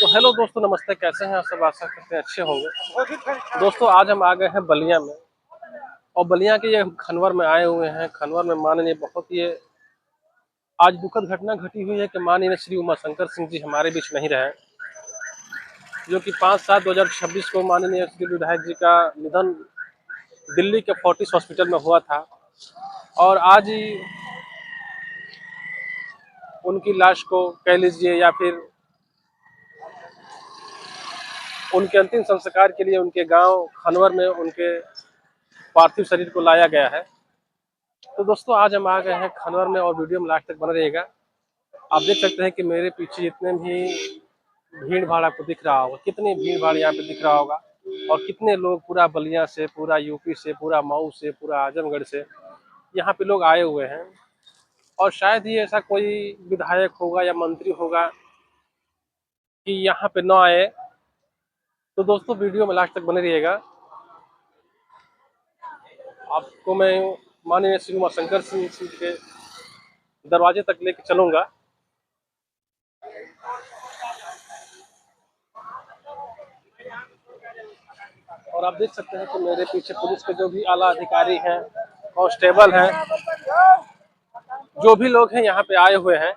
तो हेलो दोस्तों, नमस्ते। कैसे हैं आप सब? आशा करते हैं अच्छे होंगे। दोस्तों, आज हम आ गए हैं बलिया में। और बलिया के ये खनवर में आए हुए हैं। खनवर में माननीय बहुत ये आज दुखद घटना घटी हुई है कि माननीय श्री उमाशंकर सिंह जी हमारे बीच नहीं रहे, जो कि 5/7/2026 को माननीय श्री विधायक जी का निधन दिल्ली के फोर्टिस हॉस्पिटल में हुआ था। और आज ही उनकी लाश को कह लीजिए या फिर उनके अंतिम संस्कार के लिए उनके गांव खनवर में उनके पार्थिव शरीर को लाया गया है। तो दोस्तों, आज हम आ गए हैं खनवर में और वीडियो में लास्ट तक बने रहिएगा। आप देख सकते हैं कि मेरे पीछे जितने भी भीड़ भाड़ आपको दिख रहा होगा, कितनी भीड़ भाड़ यहाँ पे दिख रहा होगा। और कितने लोग पूरा बलिया से, पूरा यूपी से, पूरा मऊ से, पूरा आजमगढ़ से यहाँ पे लोग आए हुए हैं। और शायद ही ऐसा कोई विधायक होगा या मंत्री होगा कि यहाँ पे न आए। तो दोस्तों, वीडियो में लास्ट तक बने रहिएगा। आपको मैं माननीय श्री उमाशंकर सिंह जी के दरवाजे तक लेके चलूंगा। और आप देख सकते हैं कि मेरे पीछे पुलिस के जो भी आला अधिकारी हैं, कांस्टेबल हैं, जो भी लोग हैं यहाँ पे आए हुए हैं,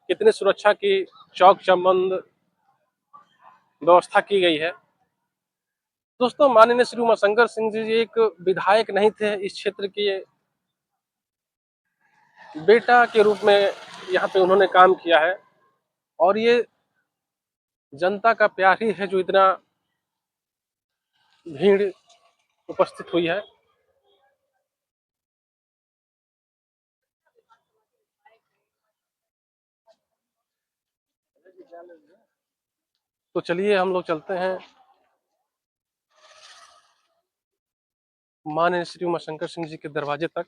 कितनी सुरक्षा की चौक चौबंद व्यवस्था की गई है। दोस्तों, माननीय श्री उमाशंकर सिंह जी एक विधायक नहीं थे, इस क्षेत्र के बेटा के रूप में यहाँ पे उन्होंने काम किया है। और ये जनता का प्यार ही है जो इतना भीड़ उपस्थित हुई है। तो चलिए हम लोग चलते हैं माननीय श्री उमाशंकर सिंह जी के दरवाजे तक।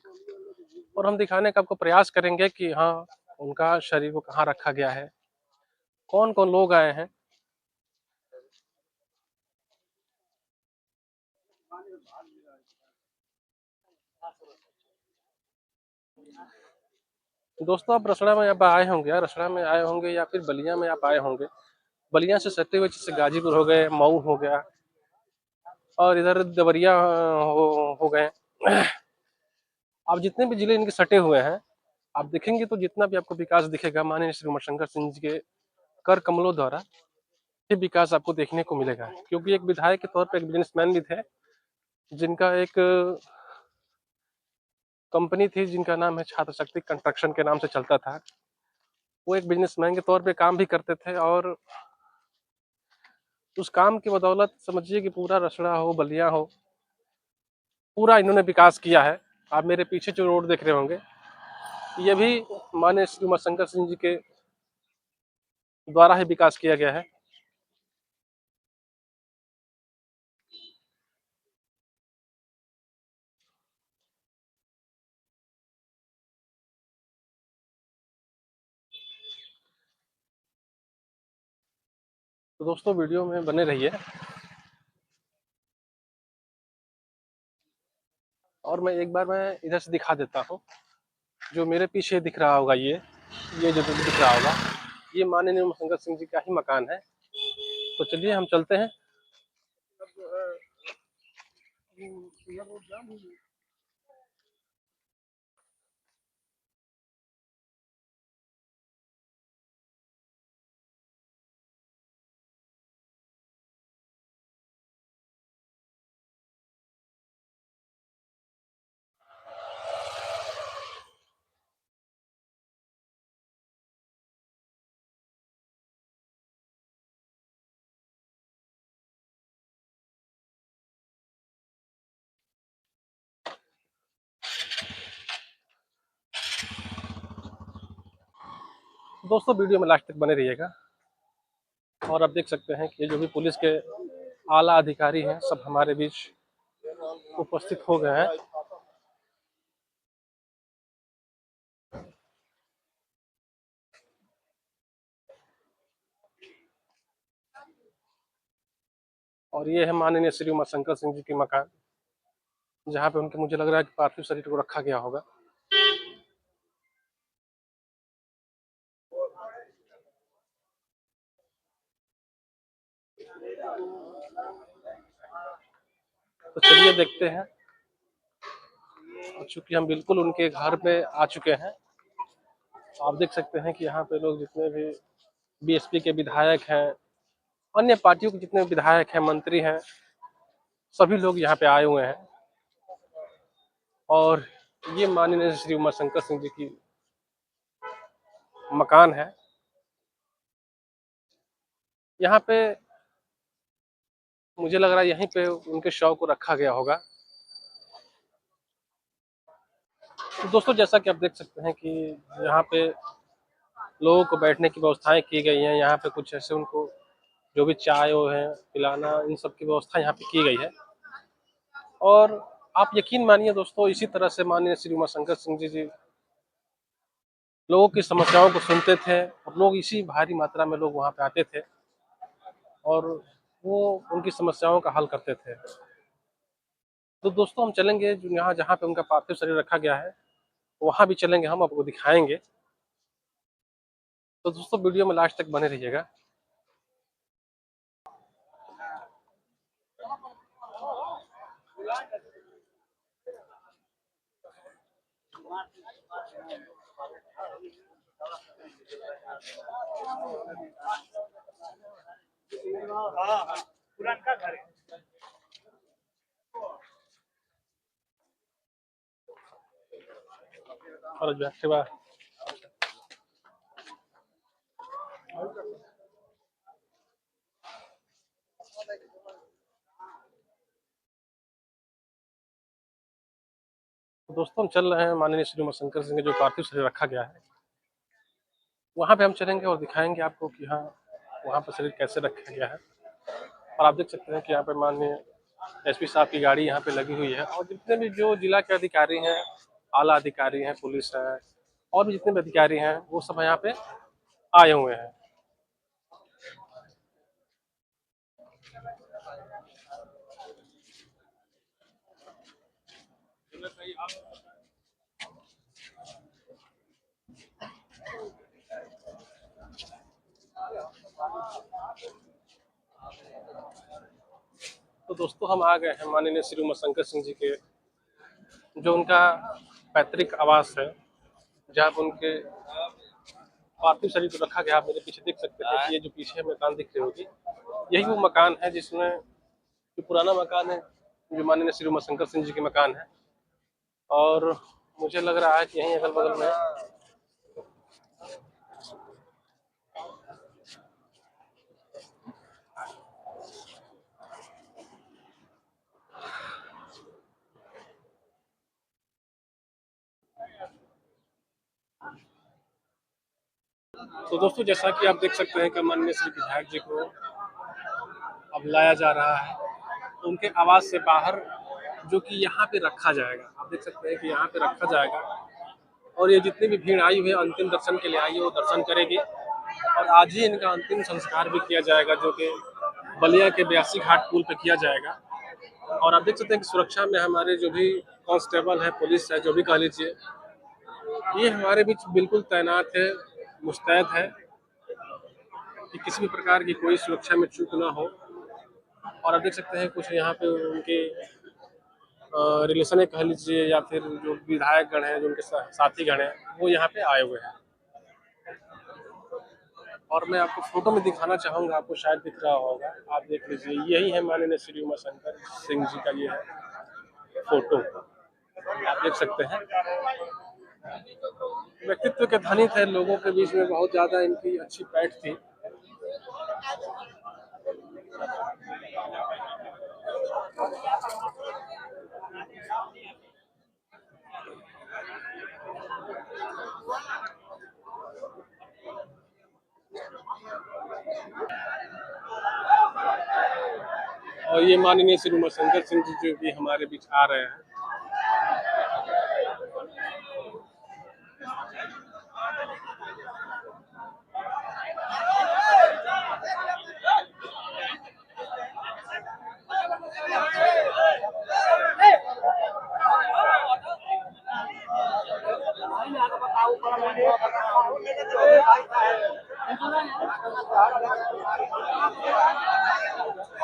और हम दिखाने का आपको प्रयास करेंगे कि हाँ, उनका शरीर को कहाँ रखा गया है, कौन कौन लोग आए हैं। दोस्तों, आप रसड़ा में आप आए होंगे, या रसड़ा में आए होंगे या फिर बलिया में आप आए होंगे। बलिया से सटे हुए जैसे गाजीपुर हो गए, मऊ हो गया, और इधर देवरिया हो गए। आप जितने भी जिले इनके सटे हुए हैं, आप देखेंगे तो जितना भी आपको विकास दिखेगा माननीय श्री उमाशंकर सिंह जी के कर कमलों द्वारा ये विकास आपको देखने को मिलेगा। क्योंकि एक विधायक के तौर पर एक बिजनेसमैन भी थे, जिनका एक कंपनी थी जिनका नाम है छात्र शक्ति कंस्ट्रक्शन के नाम से चलता था। वो एक बिजनेसमैन के तौर पे काम भी करते थे, और उस काम की बदौलत समझिए कि पूरा रसड़ा हो, बलिया हो, पूरा इन्होंने विकास किया है। आप मेरे पीछे जो रोड देख रहे होंगे, ये भी माननीय श्री उमाशंकर सिंह जी के द्वारा ही विकास किया गया है। तो दोस्तों, वीडियो में बने रहिए। और मैं एक बार मैं इधर से दिखा देता हूँ। जो मेरे पीछे दिख रहा होगा, ये जो दिख रहा होगा, ये माननीय उमाशंकर सिंह जी का ही मकान है। तो चलिए हम चलते हैं। दोस्तों, वीडियो में लास्ट तक बने रहिएगा। और आप देख सकते हैं कि ये जो भी पुलिस के आला अधिकारी हैं, सब हमारे बीच उपस्थित हो गए हैं। और ये है माननीय श्री उमाशंकर सिंह जी के मकान, जहाँ पे उनके मुझे लग रहा है कि पार्थिव शरीर को रखा गया होगा। तो चलिए देखते हैं। और चूंकि हम बिल्कुल उनके घर पे आ चुके हैं, तो आप देख सकते हैं कि यहाँ पे लोग जितने भी बीएसपी के विधायक हैं, अन्य पार्टियों के जितने विधायक हैं, मंत्री हैं, सभी लोग यहाँ पे आए हुए हैं। और ये माननीय श्री उमाशंकर सिंह जी की मकान है। यहाँ पे मुझे लग रहा है यहीं पे उनके शव को रखा गया होगा। तो दोस्तों, जैसा कि आप देख सकते हैं कि यहाँ पे लोगों को बैठने की व्यवस्थाएं की गई हैं। यहाँ पे कुछ ऐसे उनको जो भी चाय वो है पिलाना, इन सब की व्यवस्था यहाँ पे की गई है। और आप यकीन मानिए दोस्तों, इसी तरह से माननीय श्री उमाशंकर सिंह जी लोगों की समस्याओं को सुनते थे, और लोग इसी भारी मात्रा में लोग वहाँ पे आते थे और वो उनकी समस्याओं का हल करते थे। तो दोस्तों, हम चलेंगे जो यहाँ जहाँ पे उनका पार्थिव शरीर रखा गया है, वहाँ भी चलेंगे, हम आपको दिखाएंगे। तो दोस्तों, वीडियो में लास्ट तक बने रहिएगा। पुराना घर है। और तो दोस्तों, हम चल रहे हैं माननीय श्री उमाशंकर सिंह का जो पार्थिव शरीर रखा गया है, वहाँ पे हम चलेंगे और दिखाएंगे आपको कि हाँ, वहाँ पर शरीर कैसे रखा गया है। और आप देख सकते हैं कि यहाँ पे माननीय एसपी साहब की गाड़ी यहाँ पे लगी हुई है, और जितने भी जो जिला के अधिकारी हैं, आला अधिकारी हैं, पुलिस है, और भी जितने भी अधिकारी हैं, वो सब यहाँ पे आए हुए हैं। तो दोस्तों, हम आ गए हैं माननीय श्री उमाशंकर सिंह जी के जो उनका पैतृक आवास है, जहाँ पर उनके पार्थिव शरीर को रखा गया। आप मेरे पीछे देख सकते हैं कि ये जो पीछे मकान दिख रही होगी, यही वो मकान है जिसमें जो पुराना मकान है, जो माननीय श्री उमाशंकर सिंह जी के मकान है। और मुझे लग रहा है कि यहीं अगल बगल में तो दोस्तों, जैसा कि आप देख सकते हैं कि माननीय श्री विधायक जी को अब लाया जा रहा है उनके आवास से बाहर, जो कि यहाँ पे रखा जाएगा। आप देख सकते हैं कि यहाँ पे रखा जाएगा, और ये जितनी भी भीड़ आई हुई है अंतिम दर्शन के लिए आई है, वो दर्शन करेगी। और आज ही इनका अंतिम संस्कार भी किया जाएगा, जो कि बलिया के 82 घाट पुल पे किया जाएगा। और आप देख सकते हैं कि सुरक्षा में हमारे जो भी कांस्टेबल है, पुलिस है, जो भी कह लीजिए, ये हमारे बीच बिल्कुल तैनात है, मुस्तैद है कि किसी भी प्रकार की कोई सुरक्षा में चूक ना हो। और आप देख सकते हैं कुछ यहाँ पे उनके रिलेशन कह लीजिए, या फिर जो विधायक गण हैं, जो उनके साथी गण हैं, वो यहाँ पे आए हुए हैं। और मैं आपको फोटो में दिखाना चाहूँगा, आपको शायद दिख रहा होगा, आप देख लीजिए, यही है माननीय श्री उमाशंकर सिंह जी का ये है फोटो, आप देख सकते हैं। व्यक्तित्व के धनी थे, लोगों के बीच में बहुत ज्यादा इनकी अच्छी पैठ थी। और ये माननीय श्री उमाशंकर सिंह जी जो भी हमारे बीच आ रहे हैं।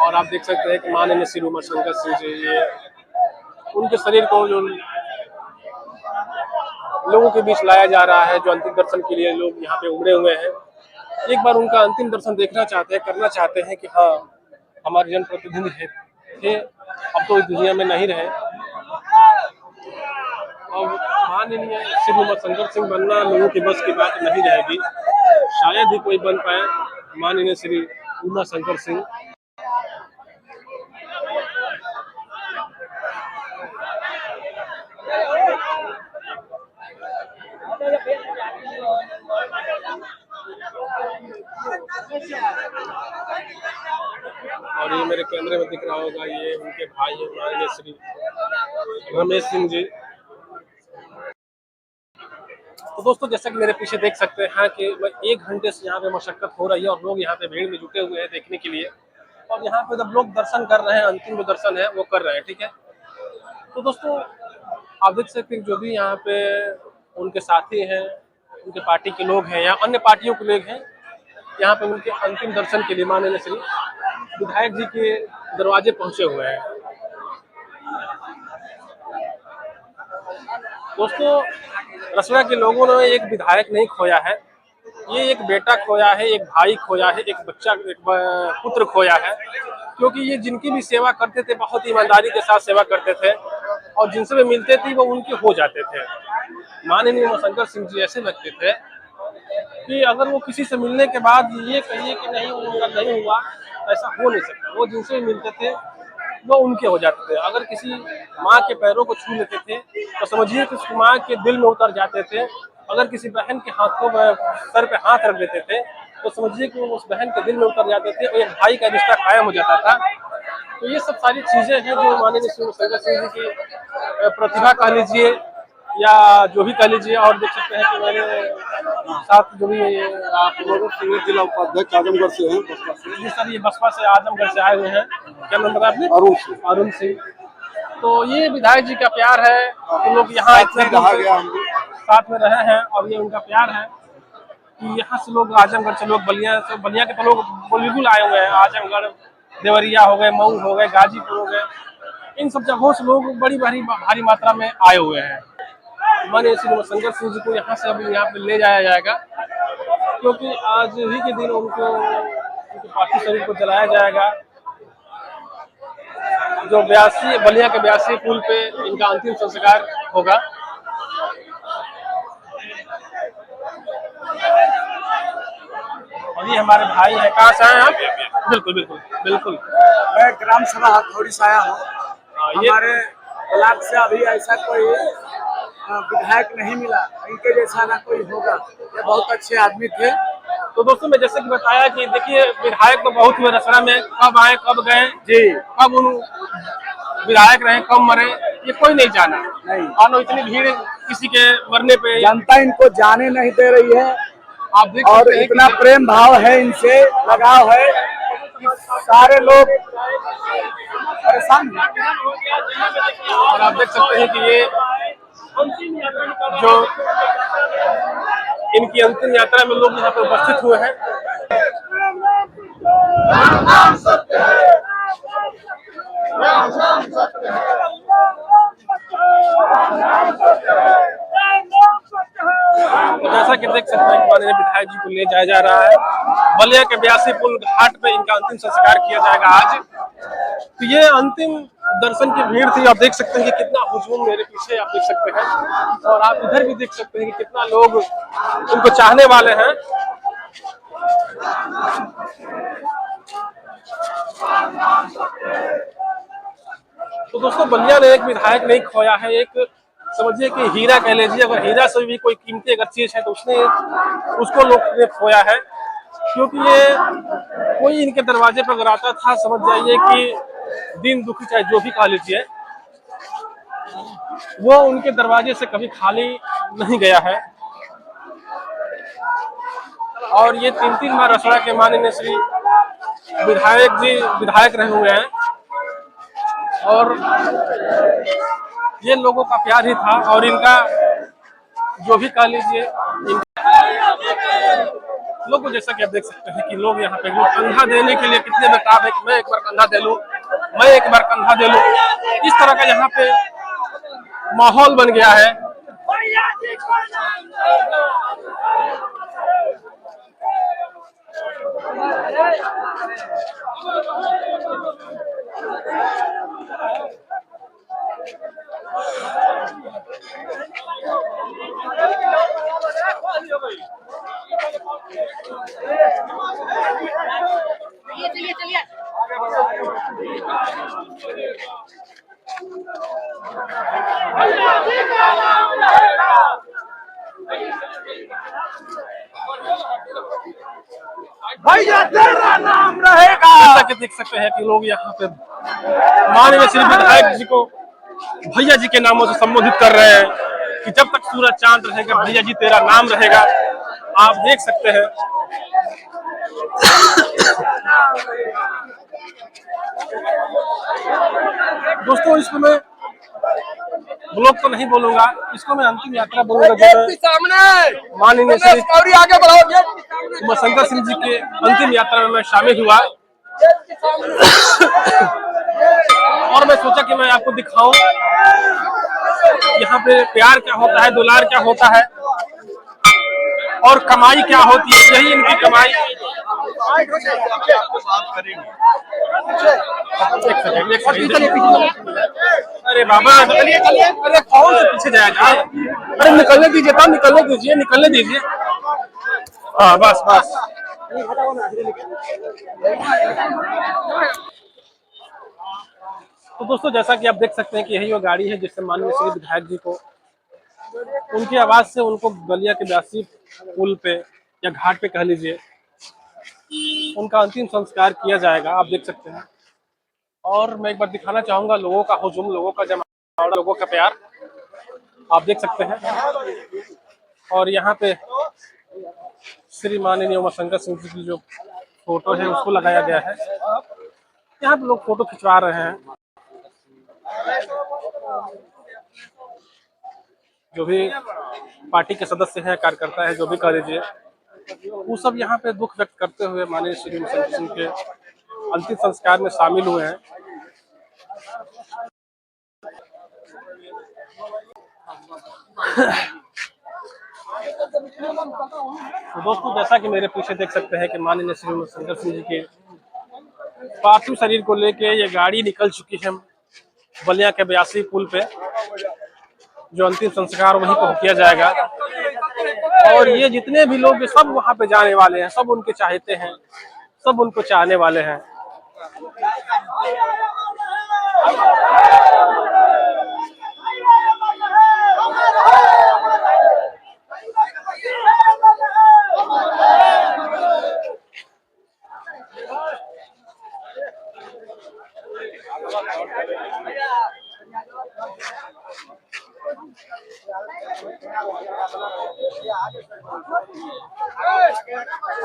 और आप देख सकते हैं कि माननीय श्री उमाशंकर सिंह जी, ये उनके शरीर को जो लोगों के बीच लाया जा रहा है, जो अंतिम दर्शन के लिए लोग यहाँ पे उमड़े हुए हैं। एक बार उनका अंतिम दर्शन देखना चाहते हैं, करना चाहते हैं कि हाँ, हमारे जनप्रतिनिधि थे, अब तो इस दुनिया में नहीं रहे। और माननीय श्री उमाशंकर सिंह बनना लोगों की बस की बात नहीं रहेगी, शायद ही कोई बन पाए माननीय श्री उमाशंकर सिंह। और ये मेरे कैमरे में दिख रहा होगा, ये उनके भाई हैं माननीय श्री रमेश सिंह जी। तो दोस्तों, जैसा कि मेरे पीछे देख सकते हैं कि 1 घंटे से यहाँ पे मशक्कत हो रही है और लोग यहाँ पे भीड़ में जुटे हुए हैं देखने के लिए। और यहाँ पे जब लोग दर्शन कर रहे हैं, अंतिम जो दर्शन है वो कर रहे हैं, ठीक है। तो दोस्तों, आप देख सकते हैं जो भी यहाँ पे उनके साथी हैं, उनके पार्टी के लोग हैं या अन्य पार्टियों के लोग हैं, यहाँ पे उनके अंतिम दर्शन के लिए माननीय श्री विधायक जी के दरवाजे पहुंचे हुए हैं। दोस्तों, रसड़ा के लोगों ने एक विधायक नहीं खोया है, ये एक बेटा खोया है, एक भाई खोया है, एक बच्चा, एक पुत्र खोया है। क्योंकि ये जिनकी भी सेवा करते थे बहुत ईमानदारी के साथ सेवा करते थे और जिनसे भी मिलते थे वो उनके हो जाते थे। माननीय उमाशंकर सिंह जी ऐसे व्यक्ति थे कि अगर वो किसी से मिलने के बाद ये कहिए कि नहीं उनका नहीं हुआ, ऐसा हो नहीं सकता। वो जिनसे भी मिलते थे वो उनके हो जाते थे। अगर किसी माँ के पैरों को छू लेते थे तो समझिए कि उस माँ के दिल में उतर जाते थे। अगर किसी बहन के हाथों में सर पे हाथ रख देते थे तो समझिए कि वो उस बहन के दिल में उतर जाते थे और एक भाई का रिश्ता कायम हो जाता था। तो ये सब सारी चीजें हैं जो माननीय श्री उमाशंकर सिंह जी की प्रतिभा कह लीजिए या जो भी कह लीजिए। और देख सकते हैं कि मेरे साथ जो भी आप लोगों सिंह जिला उपाध्यक्ष आजमगढ़ से हैं, बसपा से। जी सर, ये बसपा से आजमगढ़ से आए हुए हैं। क्या नाम बताया आपने? अरुण सिंह। अरुण सिंह। तो ये विधायक जी का प्यार है, हम लोग यहाँ इतने रहा गया, हम साथ में रहे हैं और ये उनका प्यार है कि यहाँ से लोग आजमगढ़ से लोग बलिया से, बलिया के तो लोग बिल्कुल आए हुए हैं। आजमगढ़, देवरिया हो गए, मऊ हो गए, गाजीपुर हो गए, इन सब जगहों से लोग बड़ी भारी मात्रा में आए हुए हैं। माननीय श्री उमाशंकर सिंह जी को यहाँ से अभी यहाँ पे ले जाया जाएगा क्योंकि आज ही के दिन उनको उनके पार्थिव शरीर को जलाया जाएगा। जो बलिया के 82 पुल पे इनका अंतिम संस्कार होगा। और ये हमारे भाई हैं। कहाँ से आए आप? बिल्कुल बिल्कुल बिल्कुल। मैं ग्राम सभा हथौड़ी से आया हूँ। हमारे ब्लॉक से अभी ऐसा कोई विधायक नहीं मिला, इनके जैसा ना कोई होगा। ये बहुत अच्छे आदमी थे। तो दोस्तों, मैं जैसे कि बताया कि देखिए विधायक तो बहुत हुए रसड़ा में, कब आए कब गए जी, कब उन विधायक रहे कब मरे ये कोई नहीं जाना। नहीं, और इतनी भीड़ किसी के मरने पे जनता इनको जाने नहीं दे रही है। आप देख और इतना प्रेम भाव है, इनसे लगाव है कि सारे लोग परेशान हैं। और आप देख सकते हैं कि ये जो इनकी अंतिम यात्रा में लोग यहाँ पे उपस्थित हुए हैं। जैसा कि देख सकते हैं माननीय विधायक जी को ले जाया जा रहा है। बलिया के 82 पुल घाट पे इनका अंतिम संस्कार किया जाएगा आज। तो ये अंतिम दर्शन की भीड़ थी। आप देख सकते हैं कि कितना हुजूम मेरे पीछे आप देख सकते हैं और आप इधर भी देख सकते हैं कि कितना लोग उनको चाहने वाले हैं। तो दोस्तों, बलिया ने एक विधायक नहीं खोया है, एक समझिए कि हीरा कह लीजिए। अगर हीरा से भी कोई कीमती अगर चीज है तो उसको लोग ने खोया है। क्योंकि ये कोई इनके दरवाजे पर अगर आता था, समझ जाइए कि दिन दुखी चाहे जो भी कह लीजिए, वो उनके दरवाजे से कभी खाली नहीं गया है। और ये 3 बार रसड़ा के माननीय श्री विधायक जी विधायक रहे हुए हैं और ये लोगों का प्यार ही था। और इनका जो भी कह लीजिए, लोगों को जैसा कि आप देख सकते हैं कि लोग यहाँ पे लोग कंधा देने के लिए कितने बेताब है कि मैं एक बार कंधा दे लूं, मैं एक बार कंधा दे लूं। इस तरह का यहाँ पे माहौल बन गया है। चलिए चलिए। भैया तेरा नाम रहेगा। जैसा कि देख सकते हैं कि लोग यहाँ पे माननीय श्री विधायक जी को भैया जी के नामों से संबोधित कर रहे हैं कि जब तक सूरज चांद रहेगा भैया जी तेरा नाम रहेगा। आप देख सकते हैं। दोस्तों इसको मैं ब्लॉग तो नहीं बोलूंगा, इसको मैं अंतिम यात्रा बोलूंगा जो सामने माननीय श्री आगे बढ़ाओ। उमाशंकर सिंह जी के अंतिम यात्रा में मैं शामिल हुआ और मैं सोचा कि मैं आपको दिखाऊं यहाँ पे प्यार क्या होता है, दुलार क्या होता है और कमाई क्या होती है। यही इनकी कमाई। एक सेकंड। अरे बाबा अरे कौन से पीछे जाएगा? अरे निकलने दीजिए, तब निकलने दीजिए, निकलने दीजिए। हाँ बस बस। तो दोस्तों जैसा कि आप देख सकते हैं कि यही वो गाड़ी है जिससे माननीय श्री विधायक जी को उनकी आवाज से उनको बलिया के व्यासी पुल पे या घाट पे कह लीजिए उनका अंतिम संस्कार किया जाएगा। आप देख सकते हैं और मैं एक बार दिखाना चाहूंगा लोगों का हुजूम, लोगों का जमावड़ा, लोगों का प्यार आप देख सकते हैं। और यहाँ पे श्री माननीय उमाशंकर सिंह जी की जो फोटो है उसको लगाया गया है। यहाँ पे लोग फोटो खिंचवा रहे हैं। जो भी पार्टी के सदस्य हैं, कार्यकर्ता है, जो भी कह लीजिए, वो सब यहाँ पे दुख व्यक्त करते हुए माननीय श्री उमाशंकर सिंह के अंतिम संस्कार में शामिल हुए हैं। तो दोस्तों जैसा कि मेरे पीछे देख सकते हैं कि माननीय श्री उमाशंकर सिंह जी के पार्थिव शरीर को लेके ये गाड़ी निकल चुकी है बलिया के ब्यासी पुल पे, जो अंतिम संस्कार वहीं पर किया जाएगा। और ये जितने भी लोग सब वहां पे जाने वाले हैं, सब उनके चाहते हैं, सब उनको चाहने वाले हैं।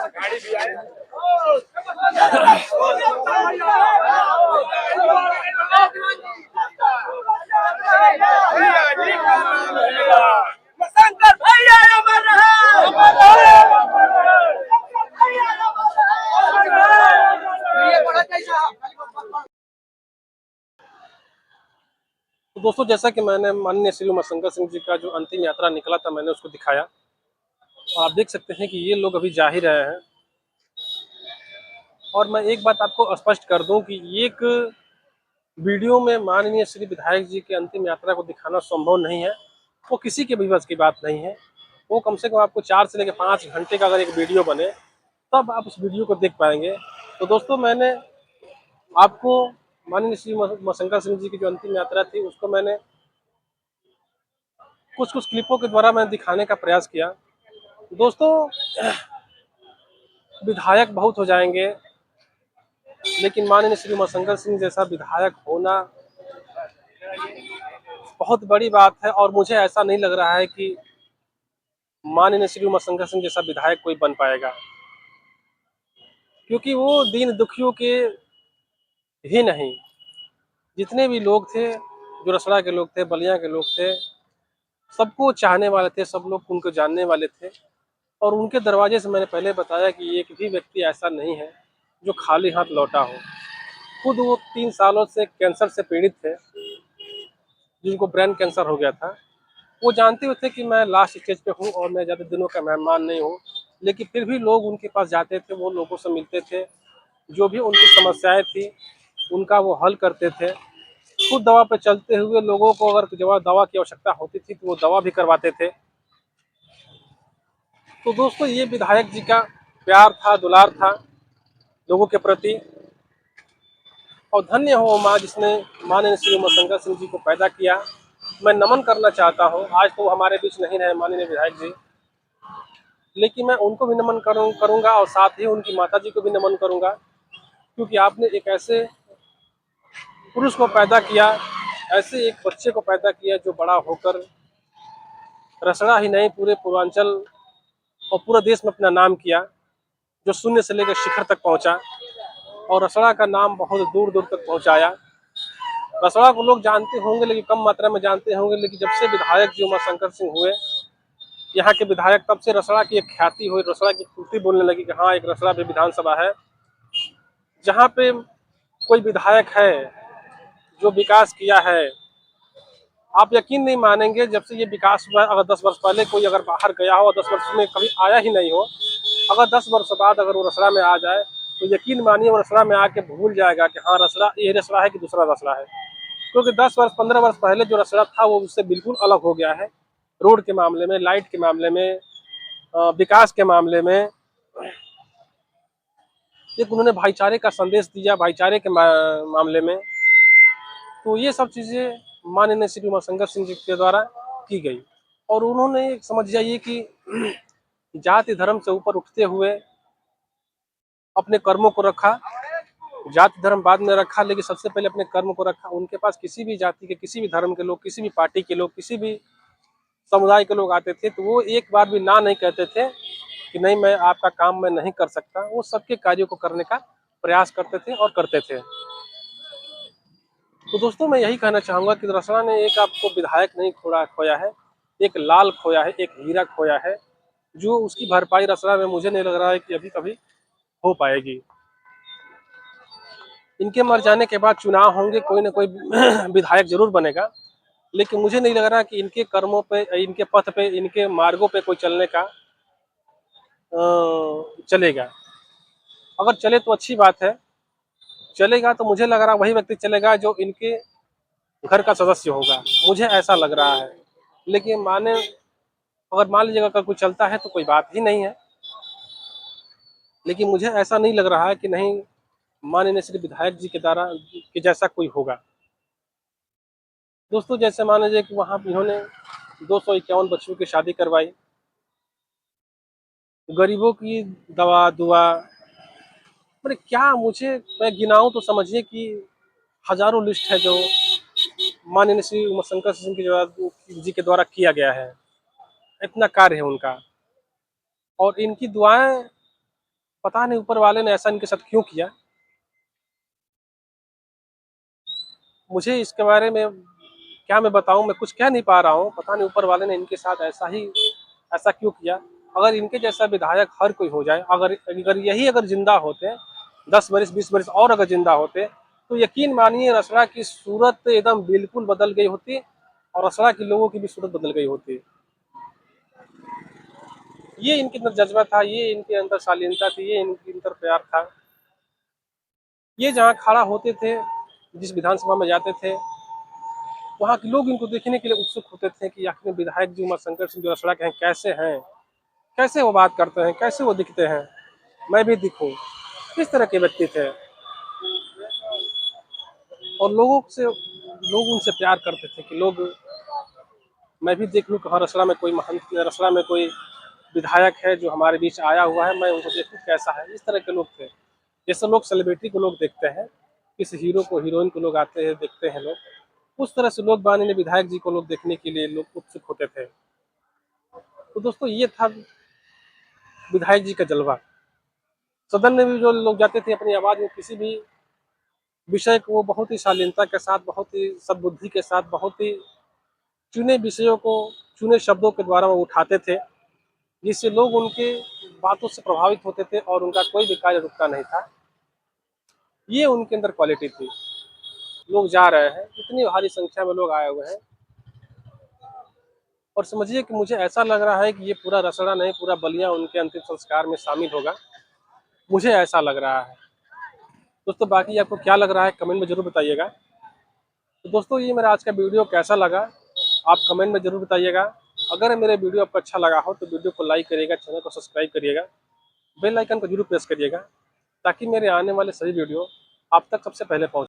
गाड़ी भी आए। शंकर भैया अमर तो दोस्तों जैसा कि मैंने माननीय श्री उमाशंकर सिंह जी का जो अंतिम यात्रा निकला था मैंने उसको दिखाया और आप देख सकते हैं कि ये लोग अभी जा ही रहे हैं। और मैं एक बात आपको स्पष्ट कर दूं कि एक वीडियो में माननीय श्री विधायक जी के अंतिम यात्रा को दिखाना संभव नहीं है, वो किसी के भी बस की बात नहीं है। वो कम से कम आपको 4 से लेकर 5 घंटे का अगर एक वीडियो बने तब आप उस वीडियो को देख पाएंगे। तो दोस्तों मैंने आपको माननीय श्री उमाशंकर सिंह जी की जो अंतिम यात्रा थी उसको मैंने कुछ कुछ क्लिपों के द्वारा मैं दिखाने का प्रयास किया। दोस्तों विधायक बहुत हो जाएंगे लेकिन माननीय श्री उमाशंकर सिंह जैसा विधायक होना बहुत बड़ी बात है और मुझे ऐसा नहीं लग रहा है कि माननीय श्री उमाशंकर सिंह जैसा विधायक कोई बन पाएगा, क्योंकि वो दीन दुखियों के ही नहीं, जितने भी लोग थे, जो रसड़ा के लोग थे, बलिया के लोग थे, सबको चाहने वाले थे, सब लोग उनको जानने वाले थे और उनके दरवाजे से मैंने पहले बताया कि एक भी व्यक्ति ऐसा नहीं है जो खाली हाथ लौटा हो। खुद वो 3 सालों से कैंसर से पीड़ित थे, जिनको ब्रेन कैंसर हो गया था। वो जानते हुए थे कि मैं लास्ट स्टेज पे हूँ और मैं ज़्यादा दिनों का मेहमान नहीं हूँ, लेकिन फिर भी लोग उनके पास जाते थे, वो लोगों से मिलते थे, जो भी उनकी समस्याएँ थी, उनका वो हल करते थे। खुद दवा पे चलते हुए लोगों को अगर दवा की आवश्यकता होती थी, तो वो दवा भी करवाते थे। तो दोस्तों, ये विधायक जी का प्यार था, दुलार था लोगों के प्रति। और धन्य हो वो माँ जिसने माननीय श्री उमाशंकर सिंह जी को पैदा किया। मैं नमन करना चाहता हूँ। आज तो हमारे बीच नहीं रहे माननीय विधायक जी, लेकिन मैं उनको भी नमन करूँगा और साथ ही उनकी माता जी को भी नमन करूँगा, क्योंकि आपने एक ऐसे पुरुष को पैदा किया, ऐसे एक बच्चे को पैदा किया जो बड़ा होकर रसड़ा ही नहीं पूरे पूर्वांचल और पूरे देश में अपना नाम किया, जो शून्य से लेकर शिखर तक पहुंचा और रसड़ा का नाम बहुत दूर दूर तक पहुंचाया। रसड़ा को लोग जानते होंगे, लेकिन कम मात्रा में जानते होंगे, लेकिन जब से विधायक जी उमाशंकर सिंह हुए यहाँ के विधायक, तब से रसड़ा की एक ख्याति हुई, रसड़ा की खूबी बोलने लगी कि हाँ, एक रसड़ा भी विधानसभा है जहाँ पे कोई विधायक है जो विकास किया है। आप यकीन नहीं मानेंगे, जब से ये विकास हुआ, अगर 10 वर्ष पहले कोई अगर बाहर गया हो और 10 वर्ष में कभी आया ही नहीं हो, अगर 10 वर्ष बाद अगर वो रसड़ा में आ जाए, तो यकीन मानिए वो रसड़ा में आके भूल जाएगा कि हाँ, रसड़ा ये रसड़ा है कि दूसरा रसड़ा है। क्योंकि 10 वर्ष 15 वर्ष पहले जो रसड़ा था वो उससे बिल्कुल अलग हो गया है। रोड के मामले में, लाइट के मामले में, विकास के मामले में। एक उन्होंने भाईचारे का संदेश दिया, भाईचारे के मामले में। तो ये सब चीज़ें माननीय श्री उमाशंकर सिंह जी के द्वारा की गई। और उन्होंने समझ जाइए कि जाति धर्म से ऊपर उठते हुए अपने कर्मों को रखा। जाति धर्म बाद में रखा, लेकिन सबसे पहले अपने कर्म को रखा। उनके पास किसी भी जाति के, किसी भी धर्म के लोग, किसी भी पार्टी के लोग, किसी भी समुदाय के लोग आते थे, तो वो एक बार भी ना नहीं कहते थे कि नहीं, मैं आपका काम मैं नहीं कर सकता। वो सबके कार्यों को करने का प्रयास करते थे और करते थे। तो दोस्तों, मैं यही कहना चाहूँगा कि रसड़ा ने एक आपको विधायक नहीं खोया है, एक लाल खोया है, एक हीरा खोया है, जो उसकी भरपाई रसड़ा में मुझे नहीं लग रहा है कि अभी कभी हो पाएगी। इनके मर जाने के बाद चुनाव होंगे, कोई ना कोई विधायक जरूर बनेगा, लेकिन मुझे नहीं लग रहा कि इनके कर्मों पे, इनके पथ पे, इनके मार्गों पे कोई चलने का चलेगा। अगर चले तो अच्छी बात है, चलेगा तो मुझे लग रहा वही व्यक्ति चलेगा जो इनके घर का सदस्य होगा, मुझे ऐसा लग रहा है। लेकिन अगर मान लीजिएगा अगर कोई चलता है तो कोई बात ही नहीं है, लेकिन मुझे ऐसा नहीं लग रहा है कि नहीं, माननीय श्री विधायक जी के द्वारा कि जैसा कोई होगा। दोस्तों, जैसे मान लीजिए कि वहाँ इन्होंने 251 बच्चों की शादी करवाई, गरीबों की दवा दुआ, अरे क्या, मैं गिनाऊं तो समझिए कि हजारों लिस्ट है जो माननीय श्री उमाशंकर सिंह जी के द्वारा किया गया है। इतना कार्य है उनका, और इनकी दुआएं, पता नहीं ऊपर वाले ने ऐसा इनके साथ क्यों किया। मुझे इसके बारे में क्या मैं बताऊं, मैं कुछ कह नहीं पा रहा हूं। पता नहीं ऊपर वाले ने इनके साथ ऐसा क्यों किया। अगर इनके जैसा विधायक हर कोई हो जाए, अगर यही अगर जिंदा होते, 10 वर्ष 20 वर्ष और अगर जिंदा होते, तो यकीन मानिए रसड़ा की सूरत एकदम बिल्कुल बदल गई होती, और रसड़ा के लोगों की भी सूरत बदल गई होती। ये इनके अंदर जज्बा था, ये इनके अंदर शालीनता थी, ये इनके अंदर प्यार था। ये जहाँ खड़ा होते थे, जिस विधानसभा में जाते थे, वहाँ के लोग इनको देखने के लिए उत्सुक होते थे कि आखिर विधायक जी उमाशंकर सिंह जो रसड़ा के हैं कैसे हैं, कैसे वो बात करते हैं, कैसे वो दिखते हैं, मैं भी दिखूं। किस तरह के व्यक्ति थे, और लोग उनसे प्यार करते थे कि मैं भी देख लूँ कि हाँ, रसड़ा में कोई महंत, रसड़ा में कोई विधायक है जो हमारे बीच आया हुआ है, मैं उनको देखूँ कैसा है। इस तरह के लोग थे। जैसे लोग सेलिब्रिटी को लोग देखते हैं, किस हीरो को, हीरोइन को लोग आते हैं देखते हैं लोग, उस तरह से लोग माननीय विधायक जी को लोग देखने के लिए लोग उत्सुक होते थे। तो दोस्तों, ये था विधायक जी का जलवा। सदन में भी जो लोग जाते थे, अपनी आवाज में किसी भी विषय को वो बहुत ही शालीनता के साथ, बहुत ही सद्बुद्धि के साथ, बहुत ही चुने विषयों को चुने शब्दों के द्वारा वो उठाते थे, जिससे लोग उनके बातों से प्रभावित होते थे और उनका कोई भी कार्य रुकता नहीं था। ये उनके अंदर क्वालिटी थी। लोग जा रहे हैं, इतनी भारी संख्या में लोग आए हुए हैं और समझिए कि मुझे ऐसा लग रहा है कि ये पूरा रसड़ा नहीं, पूरा बलिया उनके अंतिम संस्कार में शामिल होगा। मुझे ऐसा लग रहा है। दोस्तों बाकी आपको क्या लग रहा है कमेंट में ज़रूर बताइएगा। तो दोस्तों ये मेरा आज का वीडियो कैसा लगा आप कमेंट में ज़रूर बताइएगा। अगर मेरे वीडियो आपको अच्छा लगा हो तो वीडियो को लाइक करिएगा, चैनल को सब्सक्राइब करिएगा, बेल आइकन को जरूर प्रेस करिएगा ताकि मेरे आने वाले सभी वीडियो आप तक सबसे पहले पहुँच